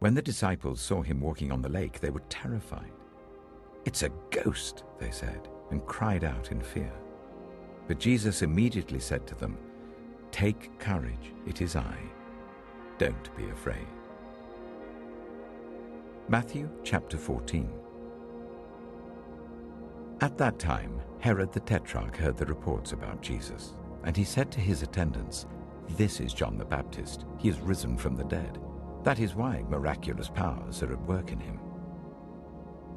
When the disciples saw him walking on the lake, they were terrified. "It's a ghost," they said, and cried out in fear. But Jesus immediately said to them, "Take courage, it is I. Don't be afraid." Matthew chapter 14. At that time, Herod the Tetrarch heard the reports about Jesus, and he said to his attendants, "This is John the Baptist. He is risen from the dead. That is why miraculous powers are at work in him."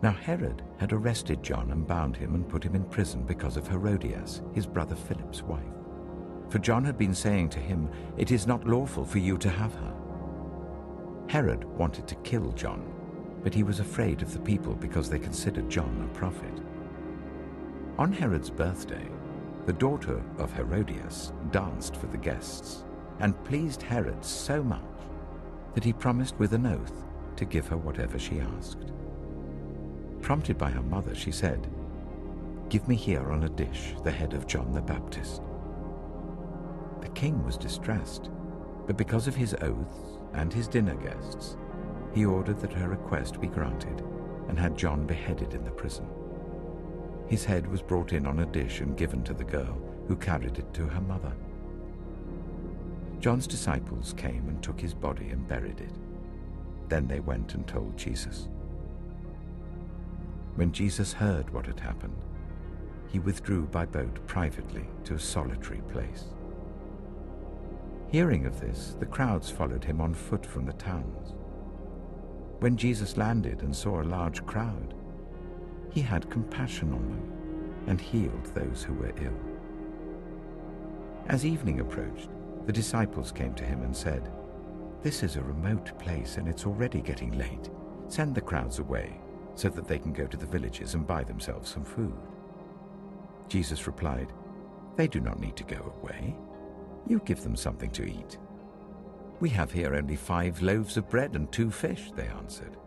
Now Herod had arrested John and bound him and put him in prison because of Herodias, his brother Philip's wife. For John had been saying to him, "It is not lawful for you to have her." Herod wanted to kill John, but he was afraid of the people because they considered John a prophet. On Herod's birthday, the daughter of Herodias danced for the guests and pleased Herod so much that he promised with an oath to give her whatever she asked. Prompted by her mother, she said, "Give me here on a dish the head of John the Baptist." The king was distressed, but because of his oaths and his dinner guests, he ordered that her request be granted and had John beheaded in the prison. His head was brought in on a dish and given to the girl, who carried it to her mother. John's disciples came and took his body and buried it. Then they went and told Jesus. When Jesus heard what had happened, he withdrew by boat privately to a solitary place. Hearing of this, the crowds followed him on foot from the towns. When Jesus landed and saw a large crowd, he had compassion on them and healed those who were ill. As evening approached, the disciples came to him and said, "This is a remote place and it's already getting late. Send the crowds away so that they can go to the villages and buy themselves some food." Jesus replied, "They do not need to go away. You give them something to eat." "We have here only 5 loaves of bread and 2 fish, they answered.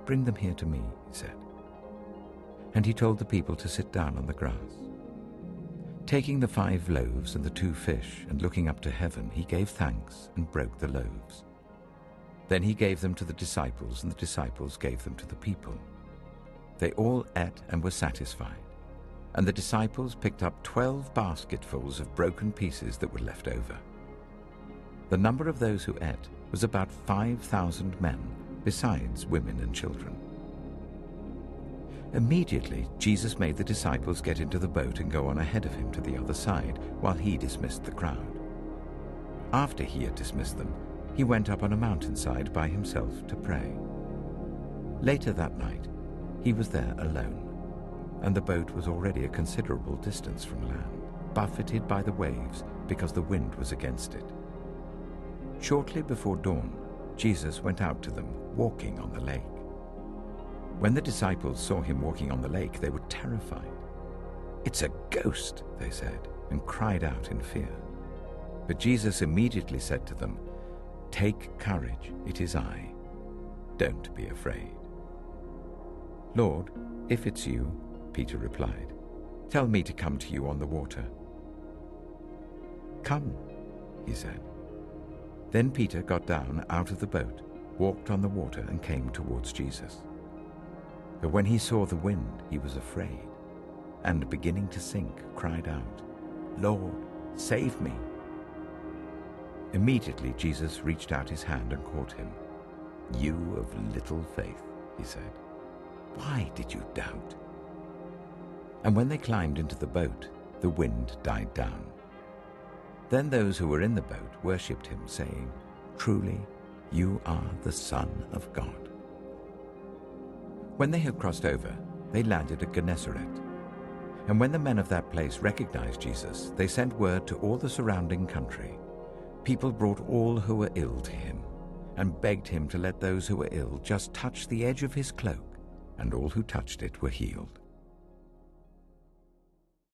"Bring them here to me," he said. And he told the people to sit down on the grass. Taking the 5 loaves and the 2 fish and looking up to heaven, he gave thanks and broke the loaves. Then he gave them to the disciples, and the disciples gave them to the people. They all ate and were satisfied, and the disciples picked up 12 basketfuls of broken pieces that were left over. The number of those who ate was about 5,000 men, besides women and children. Immediately, Jesus made the disciples get into the boat and go on ahead of him to the other side, while he dismissed the crowd. After he had dismissed them, he went up on a mountainside by himself to pray. Later that night, he was there alone, and the boat was already a considerable distance from land, buffeted by the waves because the wind was against it. Shortly before dawn, Jesus went out to them, walking on the lake. When the disciples saw him walking on the lake, they were terrified. "It's a ghost," they said, and cried out in fear. But Jesus immediately said to them, "Take courage, it is I. Don't be afraid." "Lord, if it's you," Peter replied, "tell me to come to you on the water." "Come," he said. Then Peter got down out of the boat, walked on the water, and came towards Jesus. But when he saw the wind, he was afraid, and beginning to sink, cried out, "Lord, save me." Immediately Jesus reached out his hand and caught him. "You of little faith," he said, "why did you doubt?" And when they climbed into the boat, the wind died down. Then those who were in the boat worshipped him, saying, "Truly, you are the Son of God." When they had crossed over, they landed at Gennesaret. And when the men of that place recognized Jesus, they sent word to all the surrounding country. People brought all who were ill to him, and begged him to let those who were ill just touch the edge of his cloak, and all who touched it were healed.